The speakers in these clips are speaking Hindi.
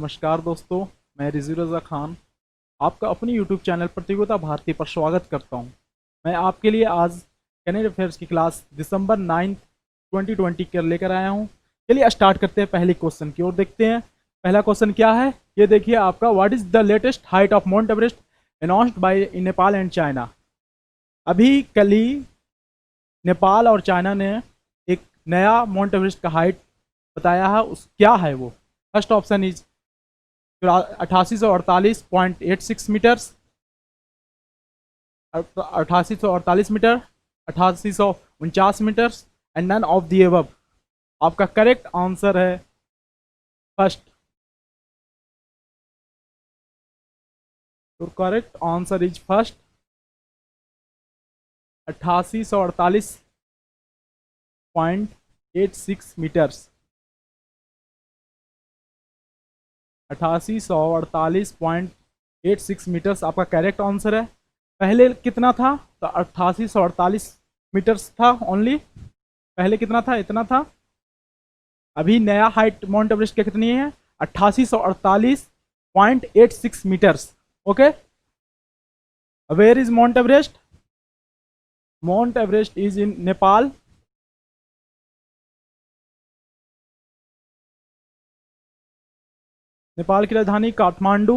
नमस्कार दोस्तों, मैं रिजवी रज़ा खान आपका अपनी यूट्यूब चैनल प्रतियोगिता भारती पर स्वागत करता हूं। मैं आपके लिए आज करंट अफेयर्स की क्लास दिसंबर 9 2020 कर लेकर आया हूं। चलिए स्टार्ट करते हैं पहले क्वेश्चन की ओर देखते हैं। पहला क्वेश्चन क्या है ये देखिए आपका, what is the latest height of mount Everest announced by Nepal and China. अभी कल ही नेपाल और चाइना ने एक नया माउंट एवरेस्ट का हाइट बताया है। उस क्या है वो? First option is 8848.86 metres, 8848 metre, 8849 metres and none of the above. आपका करेक्ट आंसर है फर्स्ट। तो correct answer is first, 8848.86 metres. 8848.86 metres आपका करेक्ट आंसर है। पहले कितना था? तो 8848 मीटर्स था ओनली। पहले कितना था? इतना था। अभी नया हाइट माउंट एवरेस्ट की कितनी है? 8848.86 metres. Okay, where is Mount Everest? Mount Everest is in Nepal. Nepal की राजधानी काठमांडू।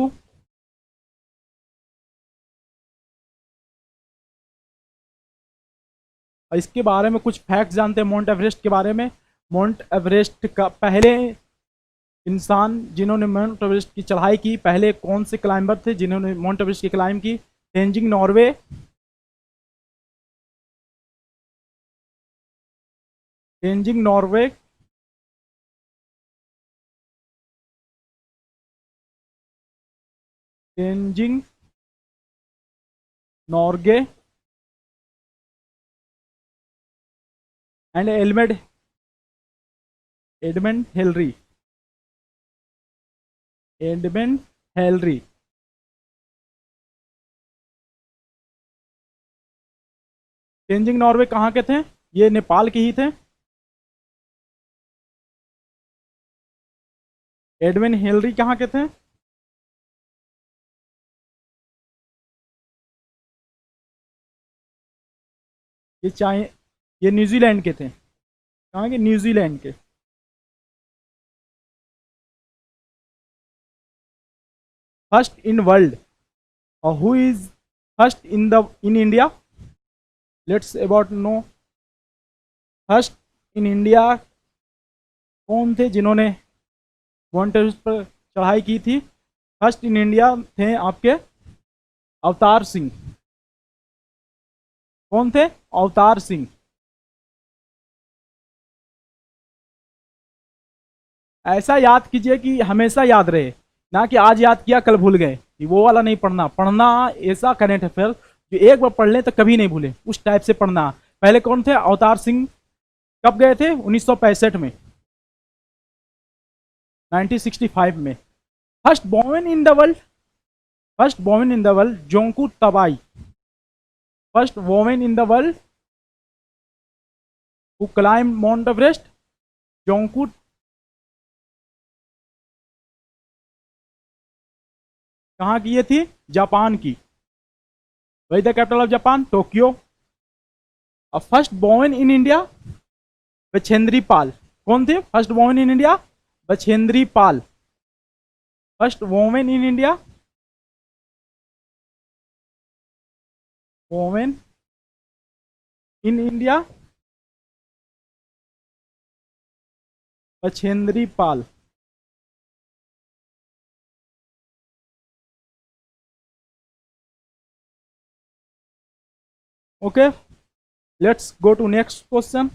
इसके बारे में कुछ फैक्ट जानते हैं माउंट एवरेस्ट के बारे में। माउंट एवरेस्ट का पहले इंसान जिन्होंने माउंट एवरेस्ट की चढ़ाई की, पहले कौन से क्लाइंबर थे जिन्होंने माउंट एवरेस्ट की क्लाइंब की? Tenzing Norway, Tenzing Norway, Tenzing Norgay and Edmund Hillary. Edmund Hillary. Tenzing Norway कहाँ के थे? ये नेपाल के ही थे। एडमंड हेलरी कहाँ के थे? ये चाहे ये न्यूजीलैंड के थे। कहाँ के? न्यूजीलैंड के। फर्स्ट इन वर्ल्ड और who is first in India? Let's about know. First in India कौन थे जिन्होंने माउंट एवरेस्ट पर चढ़ाई की थी? फर्स्ट इन इंडिया थे आपके अवतार सिंह। कौन थे? अवतार सिंह। ऐसा याद कीजिए कि हमेशा याद रहे, ना कि आज याद किया कल भूल गए। वो वाला नहीं पढ़ना। पढ़ना ऐसा करेंट अफेयर जो एक बार पढ़ लें तो कभी नहीं भूले, उस टाइप से पढ़ना। पहले कौन थे? अवतार सिंह। कब गए थे? 1965 में, 1965 में। First women in the world, first women in the world Junko Tabei. First women in the world who climb mount Everest, Junko. कहाँ की ये थी? जापान की। वही the capital of Japan, Tokyo. और first women in India Bachendri Pal. कौन थे first women in India? Bachendri Pal. First women in India, women in India Bachendri Pal. Okay, let's go to next question.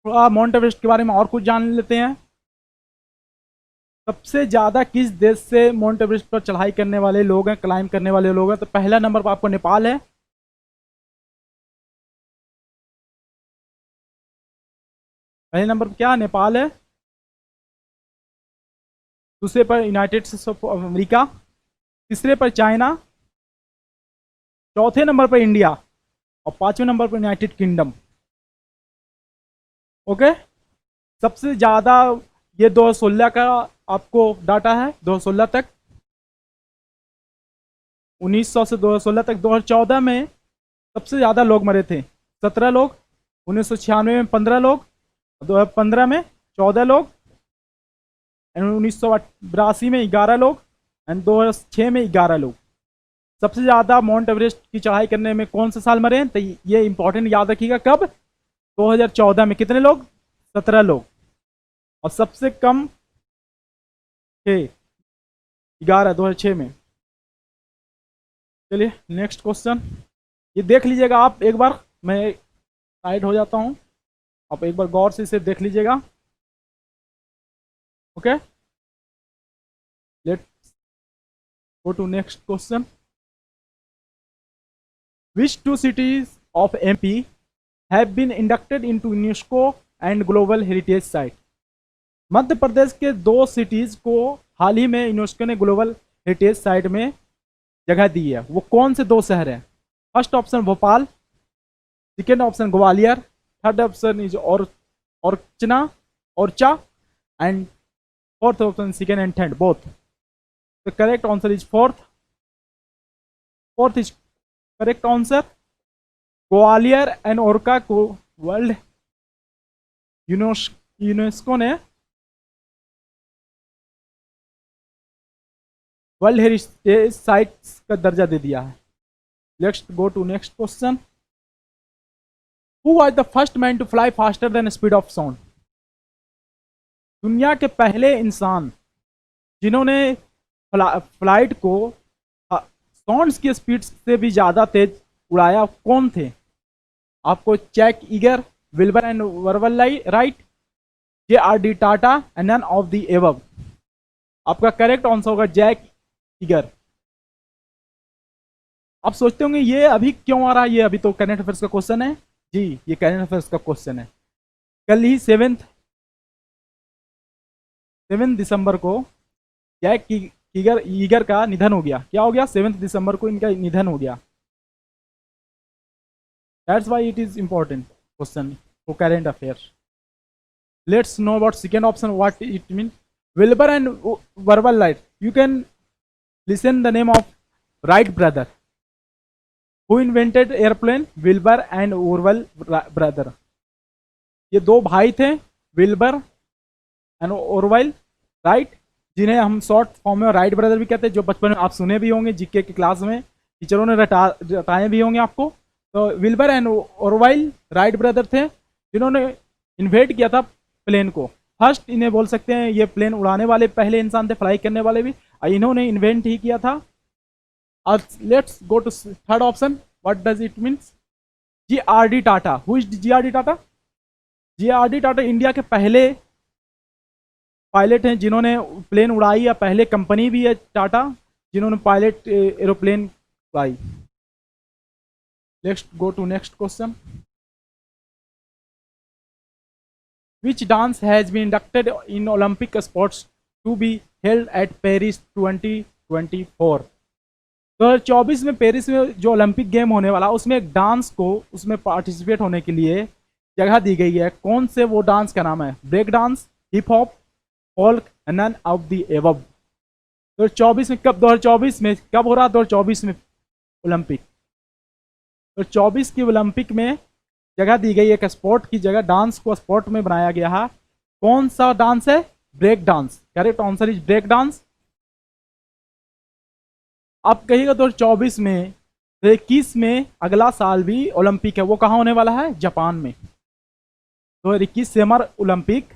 थोड़ा माउंट एवरेस्ट के बारे में और कुछ जान लेते हैं। सबसे ज्यादा किस देश से माउंट एवरेस्ट पर चढ़ाई करने वाले लोग हैं, क्लाइम करने वाले लोग हैं? तो पहला नंबर पर आपको नेपाल है। पहले नंबर पर क्या? नेपाल है। दूसरे पर यूनाइटेड स्टेट्स ऑफ अमेरिका। तीसरे पर चाइना। चौथे नंबर पर इंडिया। और पांचवें नंबर पर यूनाइटेड किंगडम। ओके, सबसे ज़्यादा ये 2016 का आपको डाटा है, 2016 तक, 1900 से 2016 तक। 2014 में सबसे ज़्यादा लोग मरे थे, 17 लोग। 1996 में 15 लोग, 2015 में 14 लोग, 1982 में 11 लोग, एंड 2006 में 11 लोग। सबसे ज़्यादा माउंट एवरेस्ट की चढ़ाई करने में कौन से साल मरे हैं? तो ये इंपॉर्टेंट याद रखिएगा, कब? 2014 में कितने लोग? 17 लोग। और सबसे कम थे 11, 2006 में। चलिए नेक्स्ट क्वेश्चन, ये देख लीजिएगा आप एक बार, मैं साइड हो जाता हूँ, आप एक बार गौर से इसे देख लीजिएगा। Okay, let's go to next question. Which two cities of MP have been inducted into UNESCO and Global Heritage Site? Madhya Pradesh के 2 सिटीज को हाल ही में यूनेस्को ने ग्लोबल हेरिटेज साइट में जगह दी है। वो कौन से 2 शहर हैं? First option Bhopal, second option Gwalior, third option is Orchha, and fourth option second and third both. The correct answer is fourth is correct answer. Gwalior and Orchha को वर्ल्ड यूनेस्को ने वर्ल्ड हेरिटेज साइट्स का दर्जा दे दिया है। Let's go to next question. Who was the first man to fly faster than speed of sound? दुनिया के पहले इंसान जिन्होंने फ्लाइट को साउंड्स की स्पीड से भी ज़्यादा तेज उड़ाया, कौन थे? आपको Chuck Yeager, Wilbur and Orville Wright, JRD Tata, and none of the above. आपका करेक्ट आंसर होगा जैक ईगर। आप सोचते होंगे ये अभी क्यों आ रहा है, ये अभी तो करंट अफेयर्स का क्वेश्चन है। जी, ये करंट अफेयर्स का क्वेश्चन है। कल ही 7 दिसंबर को जैक ईगर का निधन हो गया। क्या हो गया? 7 दिसंबर को इनका निधन हो गया। That's why it is important question for current affairs. Let's know about second option, what it mean. Wilbur and वर्बल Wright, you can listen the name of Wright brother. Who invented airplane? Wilbur and Orville brother. ये 2 भाई थे, विल्बर एंड ओरवल राइट, जिन्हें हम शॉर्ट फॉर्म में राइट ब्रदर भी कहते हैं, जो बचपन में आप सुने भी होंगे, जीके की क्लास में टीचरों ने रटाए भी होंगे आपको। तो विल्बर एंड ओरवल राइट ब्रदर थे जिन्होंने इन्वेंट किया था प्लेन को। फर्स्ट इन्हें बोल सकते हैं, ये प्लेन उड़ाने वाले पहले इंसान थे, फ्लाई करने वाले भी इन्होंने इन्वेंट ही किया था। और let's go to third option, what does it means? JRD Tata. Who is JRD Tata? JRD Tata India के पहले पायलट हैं जिन्होंने प्लेन उड़ाई, या पहले कंपनी भी है टाटा जिन्होंने पायलट एरोप्लेन उड़ाई। Let's go to next question. Which dance has been inducted in Olympic sports to be held at Paris 2024? 2024 में पेरिस में जो ओलंपिक गेम होने वाला, उसमें एक डांस को उसमें पार्टिसिपेट होने के लिए जगह दी गई है। कौन से वो डांस का नाम है? Break dance, hip hop, folk, none of the above. 2024 में कब? 2024 में कब हो रहा? 2024 में ओलंपिक। तो 24 की ओलंपिक में जगह दी गई, एक स्पोर्ट की जगह, डांस को स्पोर्ट में बनाया गया है। कौन सा डांस है? Break dance. Correct answer is break dance. आप कहिएगा 2024 में, 2021 में अगला साल भी ओलंपिक है, वो कहाँ होने वाला है? जापान में। 2021 समर ओलंपिक,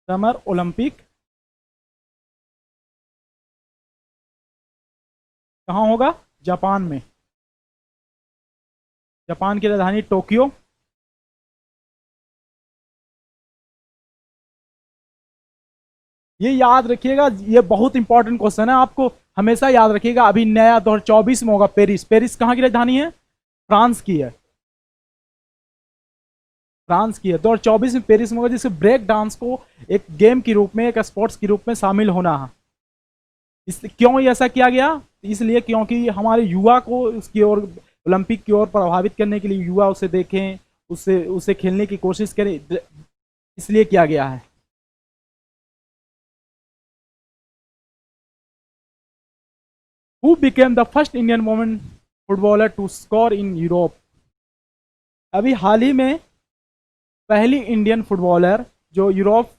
समर ओलंपिक कहाँ होगा? जापान में। जापान की राजधानी टोक्यो। ये याद रखिएगा, ये बहुत इंपॉर्टेंट क्वेश्चन है, आपको हमेशा याद रखिएगा। अभी नया 2024 में होगा पेरिस। पेरिस कहाँ की राजधानी है? फ्रांस की है, फ्रांस की है। 2024 में पेरिस में होगा, जिससे ब्रेक डांस को एक गेम के रूप में, एक स्पोर्ट्स के रूप में शामिल होना है। क्यों ऐसा किया गया? इसलिए क्योंकि हमारे युवा को उसकी ओर, ओलंपिक की ओर प्रभावित करने के लिए, युवा उसे देखें, उससे उसे खेलने की कोशिश करें, इसलिए किया गया है। Who became the first Indian women footballer to score in Europe? अभी हाल ही में पहली इंडियन फुटबॉलर जो यूरोप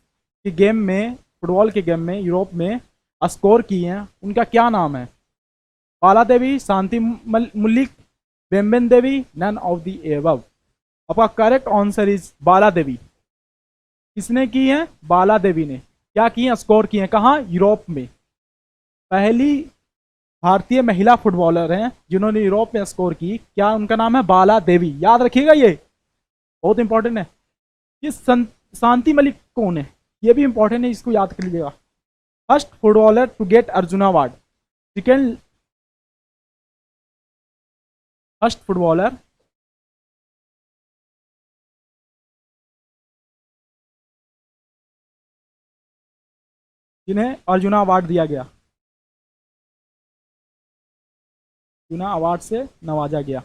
के गेम में, फुटबॉल के गेम में यूरोप में स्कोर की हैं, उनका क्या नाम है? Bala Devi, Shanti Malik, Bembem Devi, none of the above. आपका correct answer is Bala Devi. किसने की है? बाला देवी ने। क्या की है? स्कोर की है। कहाँ? यूरोप में। पहली भारतीय महिला फुटबॉलर हैं जिन्होंने यूरोप में स्कोर की। क्या उनका नाम है? बाला देवी। याद रखिएगा, ये बहुत इंपॉर्टेंट है। ये शांति मलिक कौन है? ये भी इंपॉर्टेंट है, इसको याद कर लीजिएगा। First footballer to get Arjuna award. Second first footballer जिन्हें अर्जुना अवार्ड दिया गया, अर्जुना अवार्ड से नवाजा गया।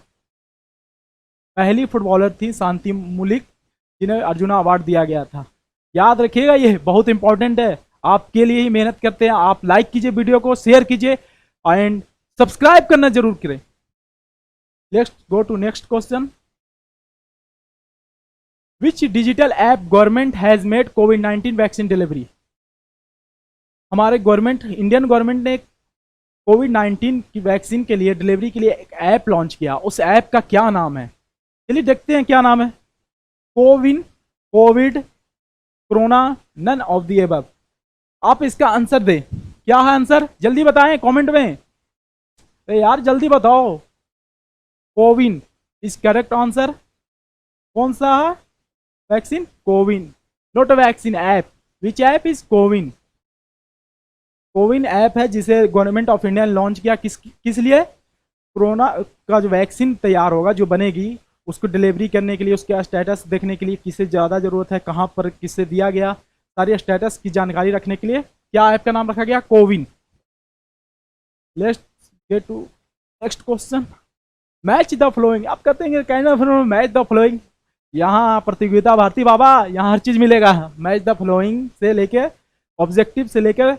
पहली फुटबॉलर थी शांति मलिक, जिन्हें अर्जुना अवार्ड दिया गया था। याद रखिएगा, ये बहुत इंपॉर्टेंट है। आपके लिए ही मेहनत करते हैं। आप लाइक कीजिए, वीडियो को शेयर कीजिए एंड सब्सक्राइब करना जरूर करें। Let's go to next question. Which digital app government has made कोविड-19 वैक्सीन डिलीवरी? हमारे गवर्नमेंट, इंडियन गवर्नमेंट ने कोविड-19 की वैक्सीन के लिए डिलीवरी के लिए एक ऐप लॉन्च किया। उस ऐप का क्या नाम है? चलिए देखते हैं क्या नाम है। CoWIN, Covid, corona, none of the above. आप इसका आंसर दें। क्या है आंसर? जल्दी बताएं कमेंट में। अरे यार जल्दी बताओ। CoWIN is correct answer. कौन सा है vaccine? CoWIN, not a vaccine, app. Which app is CoWIN? CoWIN app है जिसे गवर्नमेंट ऑफ इंडिया ने लॉन्च किया। किस लिए? कोरोना का जो वैक्सीन तैयार होगा, जो बनेगी, उसको डिलीवरी करने के लिए, उसका स्टेटस देखने के लिए, किसे ज़्यादा ज़रूरत है, कहाँ पर किससे दिया गया, सारी स्टेटस की जानकारी रखने के लिए क्या ऐप का नाम रखा गया? CoWIN. Let's get to next question. Match the following. आप कहते हैं kind of match the following. यहाँ प्रतियोगिता भारती बाबा, यहाँ हर चीज़ मिलेगा। मैच द फ्लोइंग से लेके ऑब्जेक्टिव से लेकर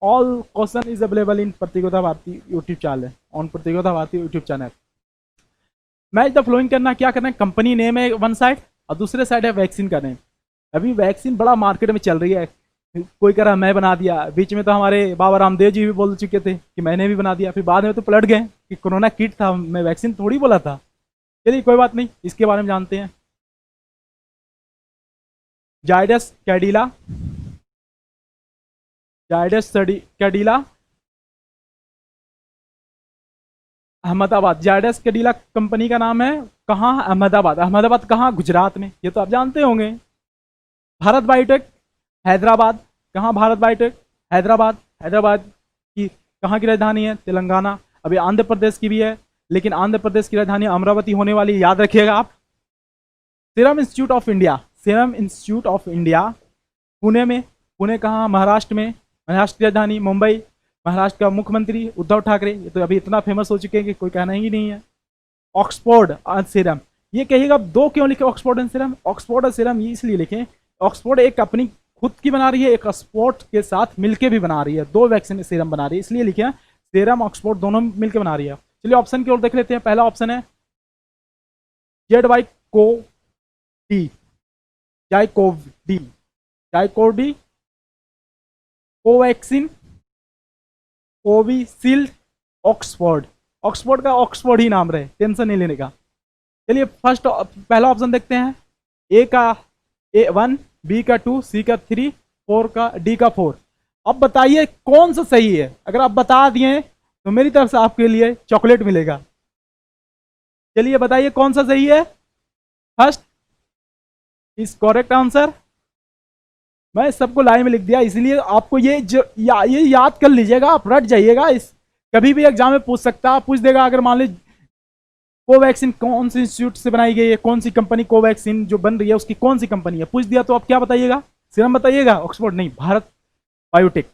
all question is available in प्रतियोगिता भारती यूट्यूब चैनल, ऑन प्रतियोगिता Bharati YouTube channel. Match the flowing करना, क्या करना है? कंपनी नेम है वन साइड और दूसरे साइड है वैक्सीन का नेम। अभी वैक्सीन बड़ा मार्केट में चल रही है। कोई कह रहा मैं बना दिया, बीच में तो हमारे बाबा रामदेव जी भी बोल चुके थे कि मैंने भी बना दिया, फिर बाद में तो पलट गए कि कोरोना किट था, मैं वैक्सीन थोड़ी बोला था। चलिए कोई बात नहीं, इसके बारे में जानते हैं। जायडस कैडिला, जायडस कैडिला अहमदाबाद। जायडस कैडिला कंपनी का नाम है। कहाँ? अहमदाबाद। अहमदाबाद कहाँ? गुजरात में। ये तो आप जानते होंगे। भारत बायोटेक हैदराबाद। कहाँ भारत बायोटेक? हैदराबाद। हैदराबाद की कहाँ की राजधानी है? तेलंगाना। अभी आंध्र प्रदेश की भी है, लेकिन आंध्र प्रदेश की राजधानी अमरावती होने वाली, याद रखिएगा आप। Serum institute of India, serum institute of India Pune में। पुणे कहाँ? महाराष्ट्र में। महाराष्ट्र की राजधानी मुंबई। महाराष्ट्र का मुख्यमंत्री उद्धव ठाकरे, ये तो अभी इतना फेमस हो चुके हैं कि कोई कहना ही नहीं है। ऑक्सफोर्ड और सीरम, ये कहिएगा दो क्यों लिखे ऑक्सफोर्ड एंड सीरम? ऑक्सफोर्ड और सीरम ये इसलिए लिखे, ऑक्सफोर्ड एक अपनी खुद की बना रही है, एक ऑक्सफोर्ड के साथ मिलके भी बना रही है, दो वैक्सीन सीरम बना रही है, इसलिए लिखे हैं। सीरम ऑक्सफोर्ड दोनों मिलकर बना रही है। चलिए ऑप्शन की ओर देख लेते हैं। पहला ऑप्शन है जेड वाई को D, ZyCoV D, ZyCoV D, Covaxin, Covishield, Oxford. Oxford का ऑक्सफोर्ड ही नाम रहे, टेंशन नहीं लेने का। चलिए फर्स्ट पहला ऑप्शन देखते हैं। ए का A1, बी का 2, सी का 3, 4 का, डी का 4। अब बताइए कौन सा सही है। अगर आप बता दिए तो मेरी तरफ से आपके लिए चॉकलेट मिलेगा। चलिए बताइए कौन सा सही है। First is correct answer. मैं सबको लाइन में लिख दिया, इसलिए आपको ये याद कर लीजिएगा, आप रट जाइएगा। इस कभी भी एग्जाम में पूछ सकता है, पूछ देगा। अगर मान लीजिए कोवैक्सीन कौन सी इंस्टीट्यूट से बनाई गई है, कौन सी कंपनी कोवैक्सीन जो बन रही है उसकी कौन सी कंपनी है, पूछ दिया तो आप क्या बताइएगा? सीरम बताइएगा, ऑक्सफोर्ड नहीं, भारत बायोटेक।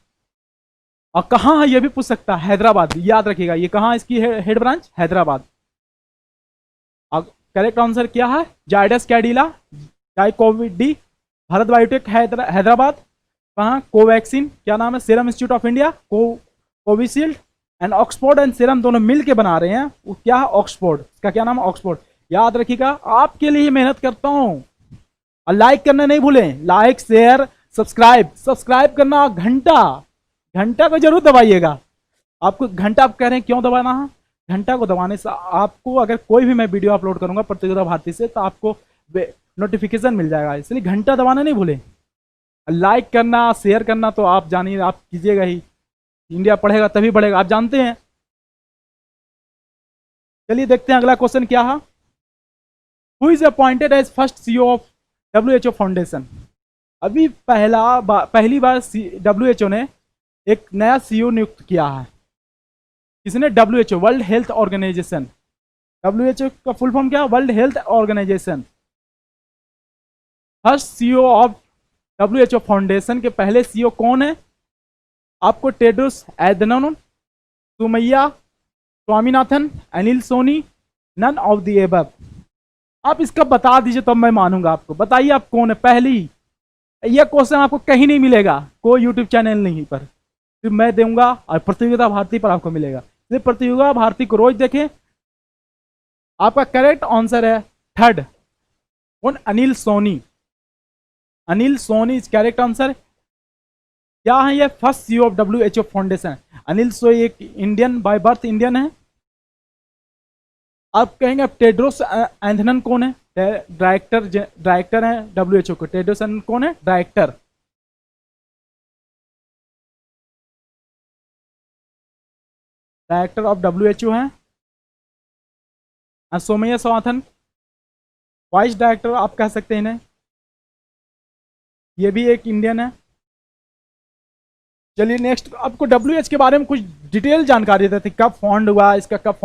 और कहाँ है ये भी पूछ सकता है, हैदराबाद। याद रखिएगा, ये कहाँ इसकी head branch? Hyderabad. Correct answer क्या है? जायडस कैडिला, जाइकोवी डी, भारत बायोटेक हैदराबाद, कहाँ? कोवैक्सीन, क्या नाम है? Serum institute of India, Covishield, and Oxford and serum दोनों मिल के बना रहे हैं। वो क्या है? ऑक्सफोर्ड। इसका क्या नाम है? ऑक्सफोर्ड। याद रखिएगा, आपके लिए ही मेहनत करता हूँ। और लाइक करना नहीं भूलें, लाइक शेयर सब्सक्राइब करना, घंटा को जरूर दबाइएगा। आपको घंटा आप कह रहे हैं क्यों दबाना है? घंटा को दबाने से आपको अगर कोई भी मैं वीडियो अपलोड करूंगा प्रतियोगिता भारती से तो आपको नोटिफिकेशन मिल जाएगा, इसलिए घंटा दबाना नहीं भूलें। लाइक करना, शेयर करना तो आप जानिए, आप कीजिएगा ही। इंडिया पढ़ेगा तभी बढ़ेगा, आप जानते हैं। चलिए देखते हैं अगला क्वेश्चन क्या है। Who is appointed as first CEO of WHO foundation? अभी पहली बार WHO ने एक नया सीईओ नियुक्त किया है। किसने? WHO, world health organisation. WHO का फुल फॉर्म क्या है? World health organisation. First CEO of WHO foundation के पहले सीईओ कौन है? आपको Tedros Adhanom, Soumya Swaminathan, Anil Soni, none of the above. आप इसका बता दीजिए तब मैं मानूंगा आपको। बताइए आप कौन है? पहली, यह क्वेश्चन आपको कहीं नहीं मिलेगा, कोई यूट्यूब चैनल नहीं पर, फिर मैं दूंगा और प्रतियोगिता भारती पर आपको मिलेगा। इसलिए प्रतियोगिता भारती को रोज देखें। आपका करेक्ट आंसर है थर्ड, कौन? Anil Soni. Anil Soni is correct answer. क्या है ये? First CEO of WHO foundation. Anil Soni एक इंडियन, बाय बर्थ इंडियन है। आप कहेंगे अब टेड्रोस एधनम कौन है? डायरेक्टर है WHO को। टेड्रोस एधनम कौन है? डायरेक्टर ऑफ WHO है। सोमैया स्वामीनाथन वाइस डायरेक्टर आप कह सकते हैं इन्हें, ये भी एक इंडियन है। चलिए नेक्स्ट, आपको WHO के बारे में कुछ डिटेल जानकारी देते थे, कब फाउंड हुआ, इसका कब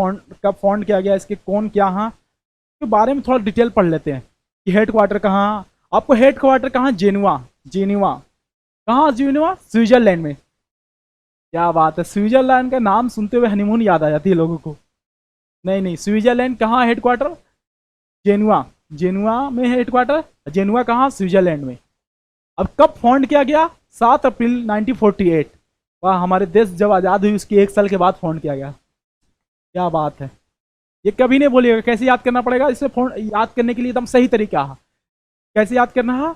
फाउंड किया गया, इसके कौन क्या हाँ, के बारे में थोड़ा डिटेल पढ़ लेते हैं कि हेड क्वार्टर कहाँ। आपको हेड क्वार्टर कहाँ? जेनुआ। कहाँ? जेनुआ, स्विट्जरलैंड में। क्या बात है, स्विट्जरलैंड का नाम सुनते हुए हनीमून याद आ जाती है लोगों को। नहीं, स्विट्जरलैंड कहाँ हेड क्वार्टर? जेनुआ में हेड क्वार्टर। जेनुआ कहाँ? स्विट्जरलैंड में। अब कब फाउंड किया गया? 7 अप्रैल 1948। वह हमारे देश जब आज़ाद हुई उसके 1 साल के बाद फाउंड किया गया। क्या बात है, ये कभी नहीं बोलिएगा। कैसे याद करना पड़ेगा इसे? याद करने के लिए एकदम सही तरीका है। कैसे याद करना है?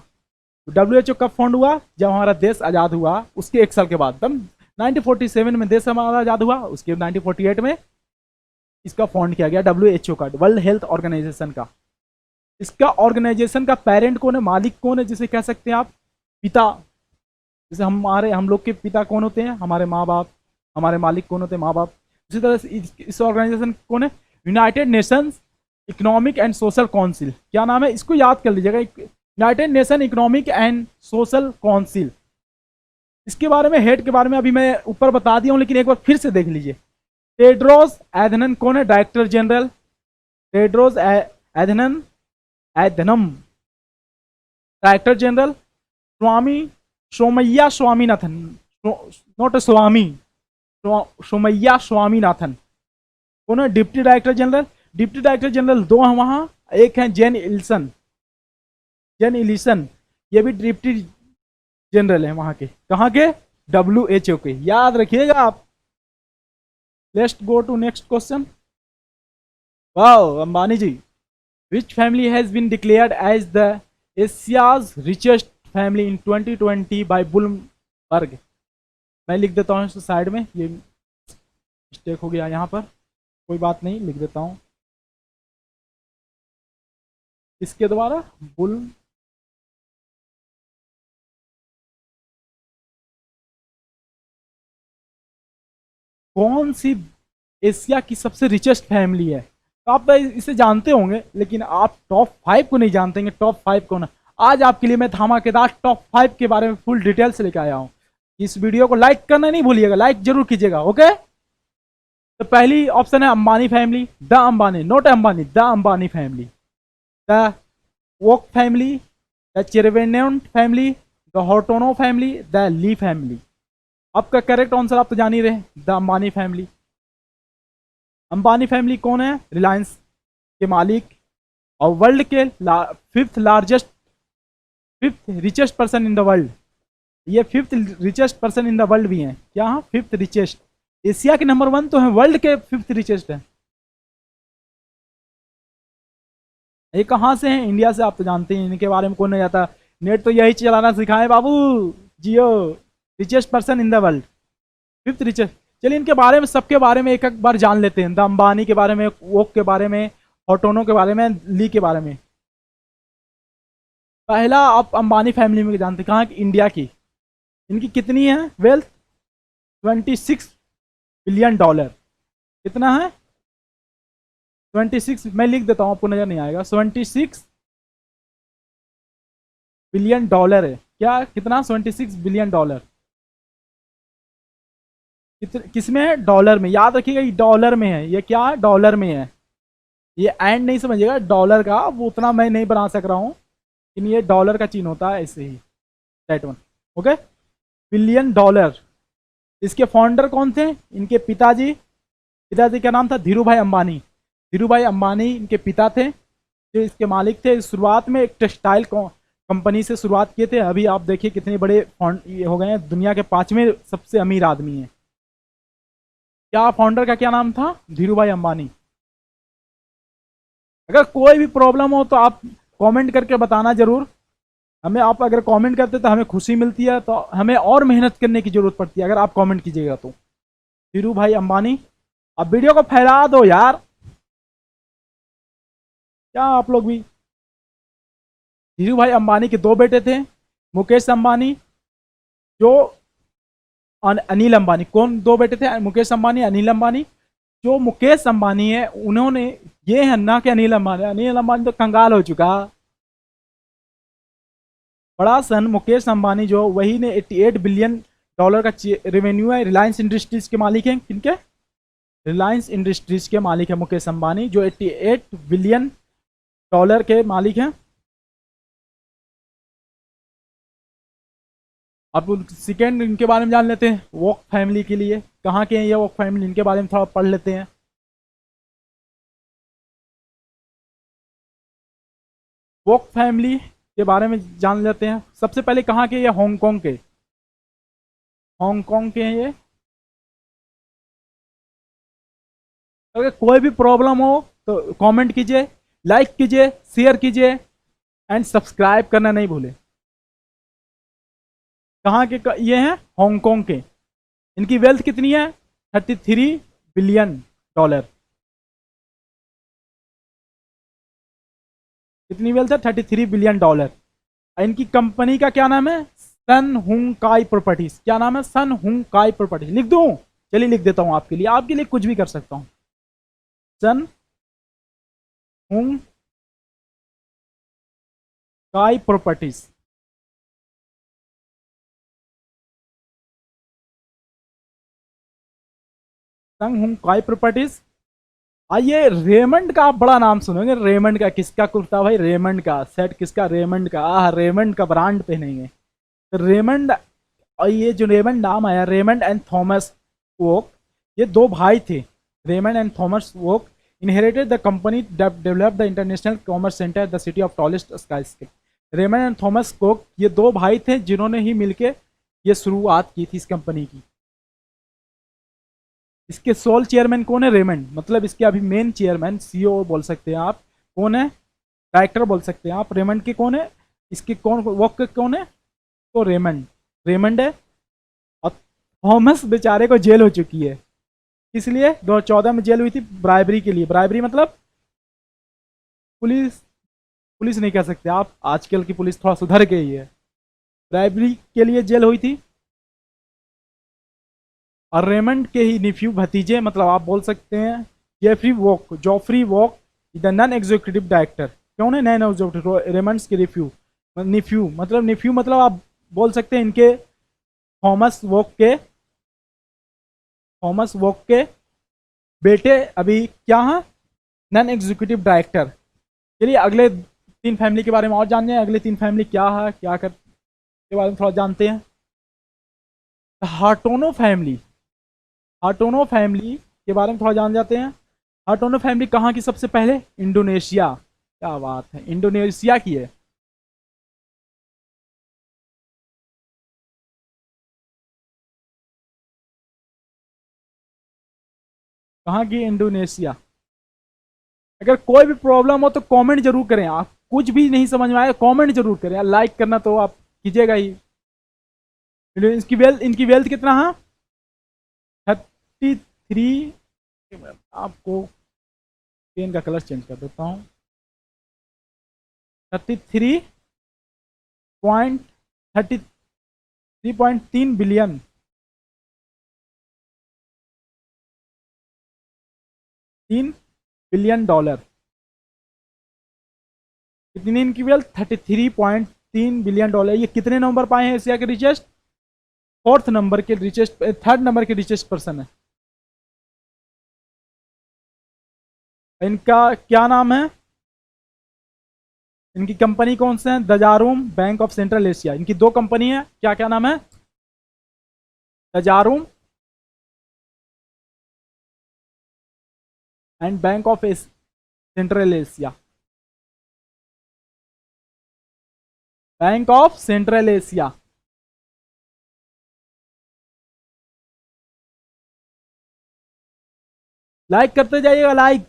WHO कब फाउंड हुआ? जब हमारा देश आज़ाद हुआ उसके 1 साल के बाद। तब 1947 में देश हमारा आज़ाद हुआ, उसके 1948 में इसका फाउंड किया गया WHO का, वर्ल्ड हेल्थ ऑर्गेनाइजेशन का। इसका ऑर्गेनाइजेशन का पेरेंट कौन है? मालिक कौन है जिसे कह सकते हैं आप? पिता। जैसे हम लोग के पिता कौन होते हैं? हमारे माँ बाप। हमारे मालिक कौन होते हैं? माँ बाप। इसी तरह से इस ऑर्गेनाइजेशन कौन है? United Nations economic and social council. क्या नाम है? इसको याद कर लीजिएगा, United nation economic and social council. इसके बारे में, हेड के बारे में अभी मैं ऊपर बता दिया हूँ, लेकिन एक बार फिर से देख लीजिए। टेड्रोस एधनम कौन है? Director general. Tedros Adhanom director general. Soumya Swaminathan, not Soumya Swaminathan कौन है? Deputy director general. Deputy director general 2 हैं वहां, एक है जेन इलिसन, ये भी डिप्टी जनरल है वहां के। कहाँ के? WHO के। याद रखिएगा आप। Let's go to next question. Wow, Ambani ji. Which family has been declared as the Asia's richest family in 2020 by Bloomberg? मैं लिख देता हूँ इसको साइड में, ये मिस्टेक हो गया यहाँ पर, कोई बात नहीं, लिख देता हूँ इसके द्वारा। कौन सी एशिया की सबसे रिचेस्ट फैमिली है? तो आप इसे जानते होंगे, लेकिन आप टॉप 5 को नहीं जानते हैं। टॉप 5 कौन है? आज आपके लिए मैं धमाकेदार टॉप 5 के बारे में फुल डिटेल से लेकर आया हूं। इस वीडियो को लाइक करना नहीं भूलिएगा, लाइक जरूर कीजिएगा, ओके। तो पहली ऑप्शन है Ambani family, the Ambani, not Ambani, the Ambani family, the Kwok family, the Chearavanont family, the Hartono family, the Lee family. आपका करेक्ट आंसर आप तो जान ही रहे, the Ambani family. Ambani family कौन है? रिलायंस के मालिक और वर्ल्ड के fifth richest person in the world. ये fifth richest person in the world भी हैं क्या? Fifth richest. एशिया के नंबर 1 तो है, वर्ल्ड के फिफ्थ रिचेस्ट है। ये कहाँ से हैं? इंडिया से। आप तो जानते हैं इनके बारे में कौन नहीं जाता। नेट तो यही चलाना सिखाए बाबू। जियो। Richest person in the world, fifth richest. चलिए इनके बारे में, सबके बारे में एक एक बार जान लेते हैं। द अंबानी के बारे में, वोक के बारे में, ऑटोनो के बारे में, ली के बारे में। पहला, आप अंबानी फैमिली में जानते हैं कहाँ की? इंडिया की। इनकी कितनी है वेल्थ? 26 billion dollar. कितना है? 26। मैं लिख देता हूँ, आपको नजर नहीं आएगा। 26 बिलियन डॉलर है क्या? कितना? 26 बिलियन डॉलर। किसमें है? डॉलर में। याद रखिएगा ये डॉलर में है। ये क्या है? डॉलर में है। ये एंड नहीं समझिएगा डॉलर का, वो उतना मैं नहीं बना सक रहा हूँ, लेकिन ये डॉलर का चिन्ह होता है ऐसे ही। That one. Okay. Billion dollar. इसके फाउंडर कौन थे? इनके पिताजी। पिताजी का नाम था धीरू भाई अंबानी। धीरू भाई अंबानी इनके पिता थे, जो इसके मालिक थे। शुरुआत में एक टेक्सटाइल कंपनी से शुरुआत किए थे। अभी आप देखिए कितने बड़े ये हो गए हैं, दुनिया के 5वें सबसे अमीर आदमी हैं। क्या फाउंडर का क्या नाम था? धीरू भाई अंबानी। अगर कोई भी प्रॉब्लम हो तो आप कमेंट करके बताना जरूर हमें। आप अगर कमेंट करते तो हमें खुशी मिलती है, तो हमें और मेहनत करने की जरूरत पड़ती है अगर आप कमेंट कीजिएगा तो। धीरू भाई अंबानी। अब वीडियो को फैला दो यार, क्या आप लोग भी। धीरू भाई अंबानी के 2 बेटे थे, मुकेश अंबानी, जो अनिल अंबानी। कौन 2 बेटे थे? मुकेश अंबानी, अनिल अंबानी। जो मुकेश अंबानी है उन्होंने, ये है ना कि अनिल अंबानी। अनिल अंबानी तो कंगाल हो चुका। बड़ा सन मुकेश अंबानी जो, वही ने 88 बिलियन डॉलर का रेवेन्यू है। रिलायंस इंडस्ट्रीज के मालिक हैं। किनके? रिलायंस इंडस्ट्रीज के मालिक है मुकेश अंबानी, जो 88 बिलियन डॉलर के मालिक हैं। अब सेकेंड इनके बारे में जान लेते हैं। वॉक फैमिली के लिए कहाँ के हैं ये वॉक फैमिली, इनके बारे में थोड़ा पढ़ लेते हैं। वॉक फैमिली के बारे में जान लेते हैं। सबसे पहले कहाँ के? ये हांगकांग के। हांगकांग के हैं ये। अगर कोई भी प्रॉब्लम हो तो कमेंट कीजिए, लाइक कीजिए, शेयर कीजिए एंड सब्सक्राइब करना नहीं भूलें। कहाँ के? ये हैं हांगकांग के। इनकी वेल्थ कितनी है? 33 बिलियन डॉलर। कितनी वेल्थ है? 33 बिलियन डॉलर। इनकी कंपनी का क्या नाम है? सन हुंग काई प्रॉपर्टीज। क्या नाम है? सन हुंग काई प्रॉपर्टीज। लिख दूं? चलिए लिख देता हूं आपके लिए कुछ भी कर सकता हूं। सन हुंग काई प्रॉपर्टीज। सन हुंग काई प्रॉपर्टीज। आइए, रेमंड का आप बड़ा नाम सुनोगे। रेमंड का किसका कुर्ता भाई? रेमंड का सेट किसका? रेमंड का। रेमंड का ब्रांड पहनेंगे तो रेमंड। और ये जो रेमंड नाम आया, रेमंड एंड थॉमस वोक, ये 2 भाई थे। Raymond and Thomas Kwok inherited the company develop the international commerce centre the city of tallest skyscraper. Raymond and Thomas Kwok ये 2 भाई थे जिन्होंने ही मिलके ये शुरुआत की थी इस कंपनी की। इसके सोल चेयरमैन कौन है? रेमंड। मतलब इसके अभी मेन चेयरमैन, सीईओ बोल सकते हैं आप। कौन है? डायरेक्टर बोल सकते हैं आप। रेमंड के कौन है? इसके कौन वोक के कौन है? तो रेमंड। रेमंड है। और थॉमस बेचारे को जेल हो चुकी है। इसलिए 2014 में जेल हुई थी ब्राइबरी के लिए। ब्राइबरी मतलब पुलिस, पुलिस नहीं कह सकते आप, आजकल की पुलिस थोड़ा सुधर गई है। ब्राइबरी के लिए जेल हुई थी। और रेमंड के ही निफ्यू, भतीजे, मतलब आप बोल सकते हैं Geoffrey walk the non executive director. कौन है नॉन एग्जीक्यूटिव? रेमंड्स के निफ्यू मतलब आप बोल सकते हैं इनके थॉमस वॉक के बेटे अभी क्या है? Non executive director. चलिए अगले 3 फैमिली के बारे में और जानते हैं। अगले 3 फैमिली क्या है, क्या कर के बारे में थोड़ा जानते हैं। हार्टोनो फैमिली। हार्टोनो फैमिली के बारे में थोड़ा जान जाते हैं। हार्टोनो फैमिली कहाँ की? सबसे पहले इंडोनेशिया। क्या बात है, इंडोनेशिया की है। कहाँ की? इंडोनेशिया। अगर कोई भी प्रॉब्लम हो तो कमेंट जरूर करें आप, कुछ भी नहीं समझ में आए कमेंट जरूर करें, लाइक करना तो आप कीजिएगा ही। इनकी वेल्थ कितना है? 33। आपको पेन का कलर चेंज कर देता हूँ। 33.3 बिलियन। 3 billion dollar. कितनी इनकी वेल्थ? 33.3 billion dollar. ये कितने नंबर पाए हैं एशिया के रिचेस्ट? फोर्थ नंबर के रिचेस्ट, थर्ड नंबर के रिचेस्ट पर्सन है। इनका क्या नाम है? इनकी कंपनी कौन से है? Djarum, Bank of Central Asia. इनकी दो कंपनी है, क्या क्या नाम है? Djarum and Bank of Central Asia. Bank of Central Asia. Like करते जाइएगा, लाइक।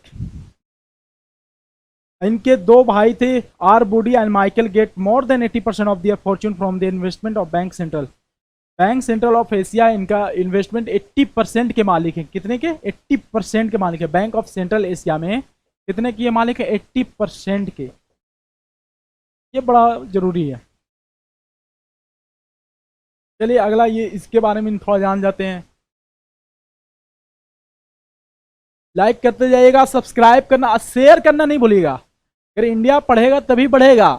इनके दो भाई थे, R Budi and Michael get more than 80% of their fortune from the investment of Bank Central of Asia. इनका इन्वेस्टमेंट 80% के मालिक है। कितने के? 80% के मालिक है। बैंक ऑफ सेंट्रल एशिया में कितने की मालिक है? 80% के। ये बड़ा जरूरी है। चलिए अगला, ये इसके बारे में थोड़ा जान जाते हैं। लाइक करते जाइएगा, सब्सक्राइब करना, शेयर करना नहीं भूलिएगा। अगर इंडिया पढ़ेगा तभी बढ़ेगा,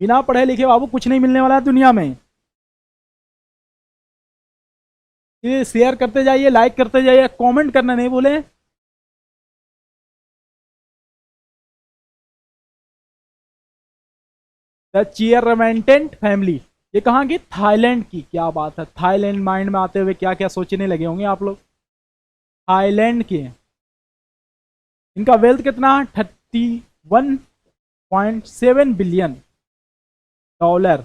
बिना पढ़े लिखे बाबू कुछ नहीं मिलने वाला है दुनिया में। ये शेयर करते जाइए, लाइक करते जाइए, कमेंट करना नहीं भूलें। द चीयरमेंटेंट फैमिली, ये कहाँ की? थाईलैंड की। क्या बात है, थाईलैंड माइंड में आते हुए क्या क्या सोचने लगे होंगे आप लोग। थाईलैंड के। इनका वेल्थ कितना? 31.7 बिलियन डॉलर।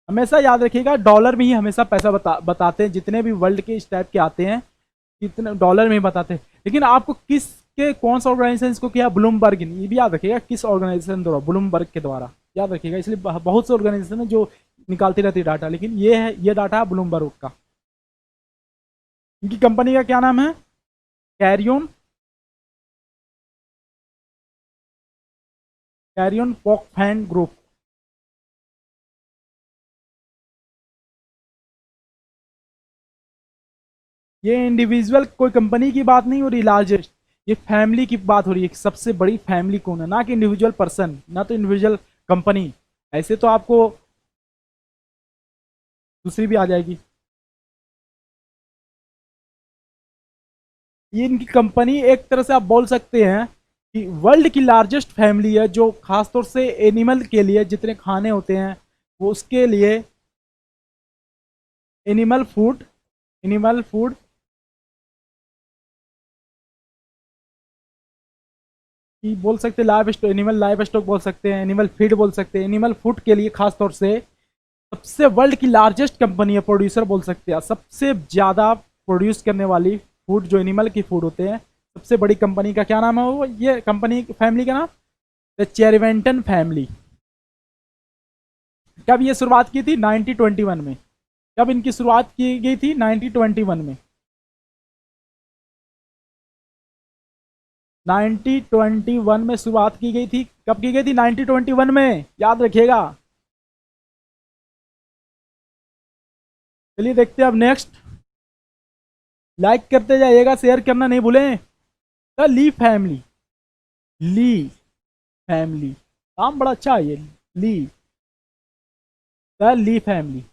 हमेशा याद रखिएगा, डॉलर में ही हमेशा पैसा बताते हैं, जितने भी वर्ल्ड के इस टाइप के आते हैं इतने डॉलर में ही बताते हैं। लेकिन आपको किस के कौन सा ऑर्गेनाइजेशन को किया? ब्लूमबर्ग। ये भी याद रखिएगा, किस ऑर्गेनाइजेशन द्वारा? ब्लूमबर्ग के द्वारा। याद रखिएगा, इसलिए बहुत से ऑर्गेनाइजेशन है जो निकालती रहती है डाटा, लेकिन ये डाटा है ब्लूमबर्ग का। इनकी कंपनी का क्या नाम है? Charoen Charoen Pokphand group. ये इंडिविजुअल कोई कंपनी की बात नहीं हो रही लार्जेस्ट, ये फैमिली की बात हो रही है। सबसे बड़ी फैमिली कौन है? ना कि इंडिविजुअल पर्सन, ना तो इंडिविजुअल कंपनी। ऐसे तो आपको दूसरी भी आ जाएगी। ये इनकी कंपनी एक तरह से आप बोल सकते हैं कि वर्ल्ड की लार्जेस्ट फैमिली है, जो खासतौर से एनिमल के लिए जितने खाने होते हैं वो उसके लिए एनिमल फूड एनिमल फूड की बोल सकते हैं, live stock, animal live stock बोल सकते हैं, एनिमल फीड बोल सकते हैं। एनिमल फूड के लिए खासतौर से सबसे वर्ल्ड की लार्जेस्ट कंपनी है, प्रोड्यूसर बोल सकते हैं। सबसे ज़्यादा प्रोड्यूस करने वाली फूड जो एनिमल की फूड होते हैं, सबसे बड़ी कंपनी का क्या नाम है? वो ये कंपनी फैमिली का नाम द चेरिवेंटन फैमिली। कब ये शुरुआत की थी? 1921 में। कब इनकी शुरुआत की गई थी? 1921 में। 1921 में शुरुआत की गई थी। कब की गई थी? 1921 में, याद रखिएगा। चलिए देखते हैं अब नेक्स्ट। लाइक करते जाइएगा, शेयर करना नहीं भूलें। The Lee family. Lee family, नाम बड़ा अच्छा है ये, ली। द ली फैमिली,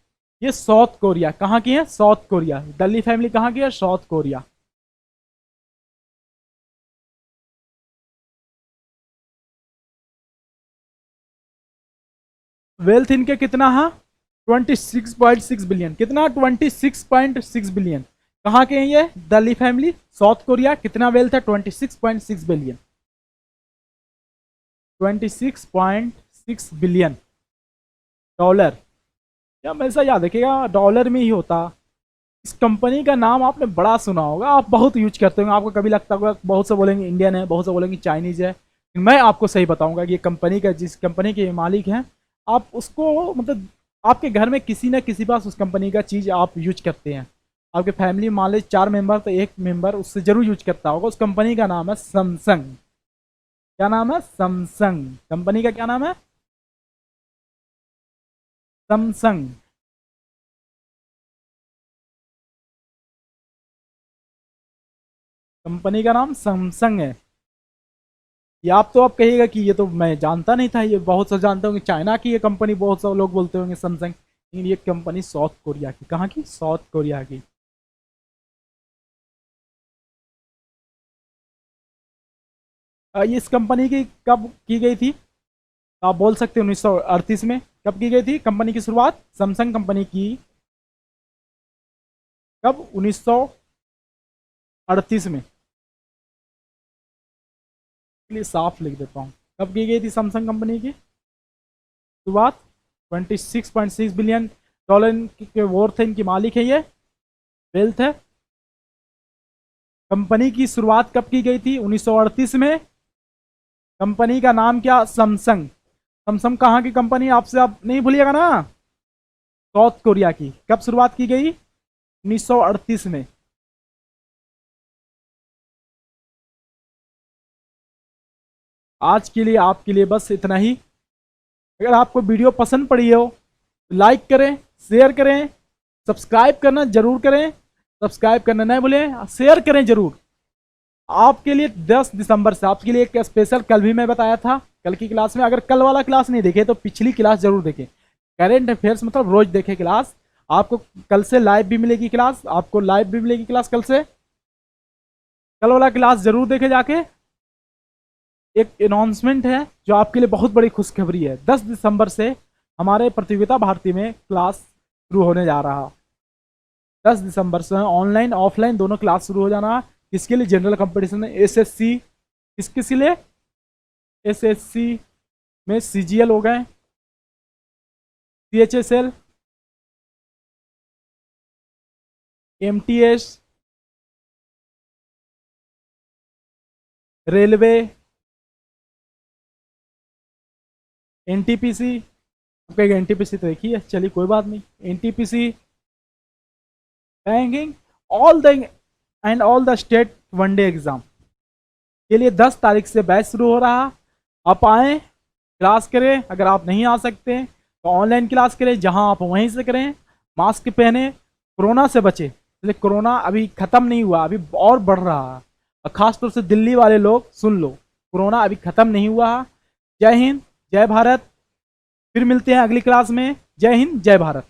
ये साउथ कोरिया। कहाँ की है? South Korea. The Lee family कहाँ की है? South Korea. वेल्थ इनके कितना है? 26.6 बिलियन। कितना? 26.6 बिलियन। कहाँ के हैं ये? The Lee family, South Korea. कितना वेल्थ है? 26.6 बिलियन। $26.6 बिलियन। या हमेशा याद रखिएगा डॉलर में ही होता। इस कंपनी का नाम आपने बड़ा सुना होगा, आप बहुत यूज करते होंगे, आपको कभी लगता होगा, बहुत से बोलेंगे इंडियन है, बहुत से बोलेंगे चाइनीज है। मैं आपको सही बताऊंगा कि ये कंपनी का, जिस कंपनी के मालिक हैं, आप उसको मतलब आपके घर में किसी न किसी पास उस कंपनी का चीज़ आप यूज करते हैं। आपके फैमिली मान लीजिए 4 मेंबर, तो एक मेंबर उससे जरूर यूज करता होगा। उस कंपनी का नाम है सैमसंग। क्या नाम है? सैमसंग। कंपनी का क्या नाम है? सैमसंग। कंपनी का नाम सैमसंग है। ये आप कहिएगा कि ये तो मैं जानता नहीं था, ये बहुत से जानते होंगे चाइना की ये कंपनी, बहुत से लोग बोलते होंगे सैमसंग, लेकिन ये कंपनी साउथ कोरिया की। कहाँ की? साउथ कोरिया की। ये इस कंपनी की कब की गई थी? आप बोल सकते हैं 1938 में। कब की गई थी कंपनी की शुरुआत? सैमसंग कंपनी की कब? 1938 में। लिए साफ लिख देता हूँ, कब की गई थी सैमसंग कंपनी की शुरुआत? 26.6 बिलियन डॉलर के वर्थ है, इनकी मालिक है ये, वेल्थ है। कंपनी की शुरुआत कब की गई थी? 1938 में। कंपनी का नाम क्या? सैमसंग। सैमसंग कहाँ की कंपनी? आपसे आप नहीं भूलिएगा ना, साउथ कोरिया की। कब शुरुआत की गई? 1938 में। आज के लिए आपके लिए बस इतना ही। अगर आपको वीडियो पसंद पड़ी हो तो लाइक करें, शेयर करें, सब्सक्राइब करना जरूर करें। सब्सक्राइब करना नहीं भूलें, शेयर करें जरूर। आपके लिए 10 दिसंबर से आपके लिए एक स्पेशल, कल भी मैं बताया था, कल की क्लास में, अगर कल वाला क्लास नहीं देखे तो पिछली क्लास जरूर देखें। करेंट अफेयर्स मतलब रोज देखें क्लास। आपको कल से लाइव भी मिलेगी क्लास, आपको लाइव भी मिलेगी क्लास कल से। कल वाला क्लास जरूर देखे जाके। एक अनाउंसमेंट है जो आपके लिए बहुत बड़ी खुशखबरी है। 10 दिसंबर से हमारे प्रतियोगिता भारती में क्लास शुरू होने जा रहा। 10 दिसंबर से ऑनलाइन ऑफलाइन दोनों क्लास शुरू हो जाना। किसके लिए? जनरल कंपटीशन में एसएससी। किसके लिए? एसएससी में सीजीएल हो गए, सीएचएसएल, एमटीएस, रेलवे, एनटीपीसी। कहेगा एनटीपीसी तो एक ही है, चलिए कोई बात नहीं। NTPC, banking, all the end all the state one day exam के लिए 10 तारीख से बैच शुरू हो रहा। आप आए, क्लास करें। अगर आप नहीं आ सकते तो ऑनलाइन क्लास करें, जहां आप वहीं से करें। मास्क पहने, कोरोना से बचे, इसलिए कोरोना अभी ख़त्म नहीं हुआ, अभी और बढ़ रहा है। और ख़ासतौर से दिल्ली वाले लोग सुन लो, कोरोना अभी ख़त्म नहीं हुआ। जय हिंद, जय भारत। फिर मिलते हैं अगली क्लास में। जय हिंद, जय भारत।